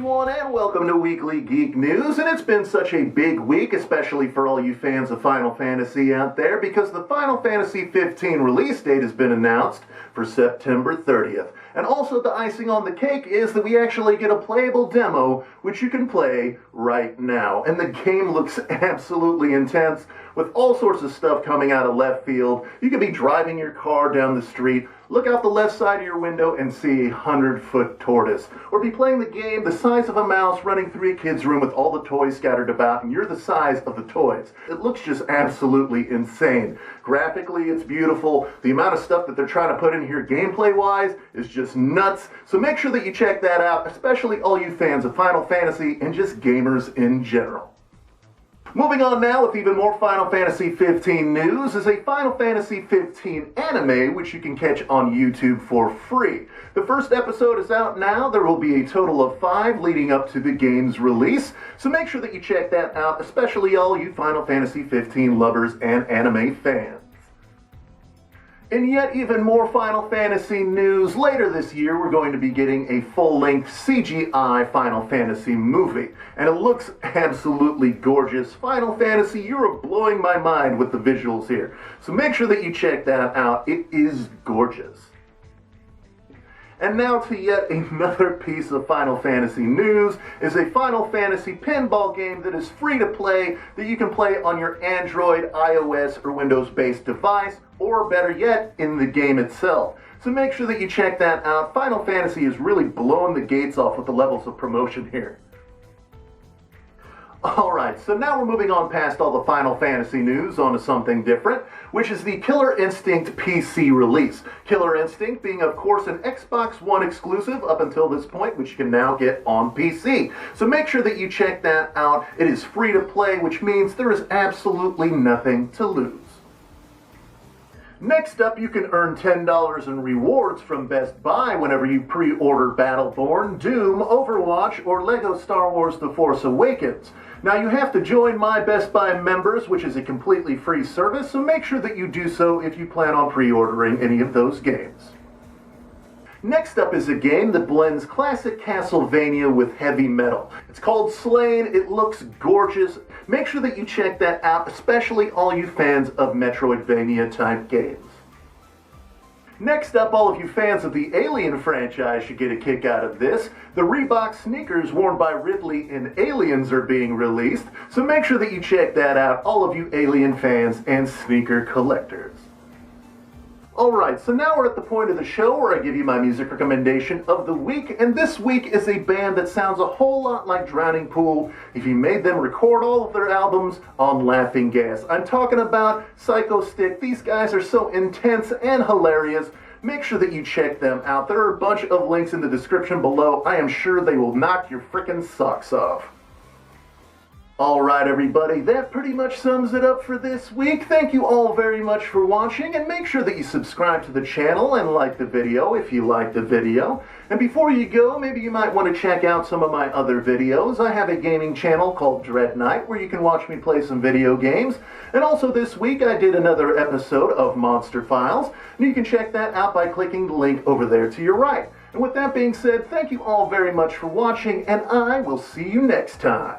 everyone, and welcome to Weekly Geek News. And it's been such a big week, especially for all you fans of Final Fantasy out there, because the Final Fantasy 15 release date has been announced for September 30th. And also the icing on the cake is that we actually get a playable demo, which you can play right now. And the game looks absolutely intense, with all sorts of stuff coming out of left field. You could be driving your car down the street, look out the left side of your window and see a 100-foot tortoise. Or be playing the game the size of a mouse running through a kid's room with all the toys scattered about, and you're the size of the toys. It looks just absolutely insane. Graphically, it's beautiful. The amount of stuff that they're trying to put in here gameplay-wise is just nuts. So make sure that you check that out, especially all you fans of Final Fantasy and just gamers in general. Moving on now with even more Final Fantasy 15 news is a Final Fantasy 15 anime which you can catch on YouTube for free. The first episode is out now. There will be a total of 5 leading up to the game's release, so make sure that you check that out, especially all you Final Fantasy 15 lovers and anime fans. In yet even more Final Fantasy news, later this year we're going to be getting a full-length CGI Final Fantasy movie. And it looks absolutely gorgeous. Final Fantasy, you're blowing my mind with the visuals here. So make sure that you check that out. It is gorgeous. And now to yet another piece of Final Fantasy news is a Final Fantasy pinball game that is free to play, that you can play on your Android, iOS, or Windows-based device, or better yet, in the game itself. So make sure that you check that out. Final Fantasy is really blowing the gates off with the levels of promotion here. Alright, so now we're moving on past all the Final Fantasy news onto something different, which is the Killer Instinct PC release. Killer Instinct being, of course, an Xbox One exclusive up until this point, which you can now get on PC. So make sure that you check that out. It is free to play, which means there is absolutely nothing to lose. Next up, you can earn $10 in rewards from Best Buy whenever you pre-order Battleborn, Doom, Overwatch, or LEGO Star Wars The Force Awakens. Now, you have to join My Best Buy Members, which is a completely free service, so make sure that you do so if you plan on pre-ordering any of those games. Next up is a game that blends classic Castlevania with heavy metal. It's called Slain. It looks gorgeous. Make sure that you check that out, especially all you fans of Metroidvania-type games. Next up, all of you fans of the Alien franchise should get a kick out of this. The Reebok sneakers worn by Ridley in Aliens are being released, so make sure that you check that out, all of you Alien fans and sneaker collectors. Alright, so now we're at the point of the show where I give you my music recommendation of the week, and this week is a band that sounds a whole lot like Drowning Pool if you made them record all of their albums on Laughing Gas. I'm talking about Psycho Stick. These guys are so intense and hilarious. Make sure that you check them out. There are a bunch of links in the description below. I am sure they will knock your frickin' socks off. Alright everybody, that pretty much sums it up for this week. Thank you all very much for watching, and make sure that you subscribe to the channel and like the video if you like the video. And before you go, maybe you might want to check out some of my other videos. I have a gaming channel called Dread Knight where you can watch me play some video games. And also this week I did another episode of Monster Files, and you can check that out by clicking the link over there to your right. And with that being said, thank you all very much for watching, and I will see you next time.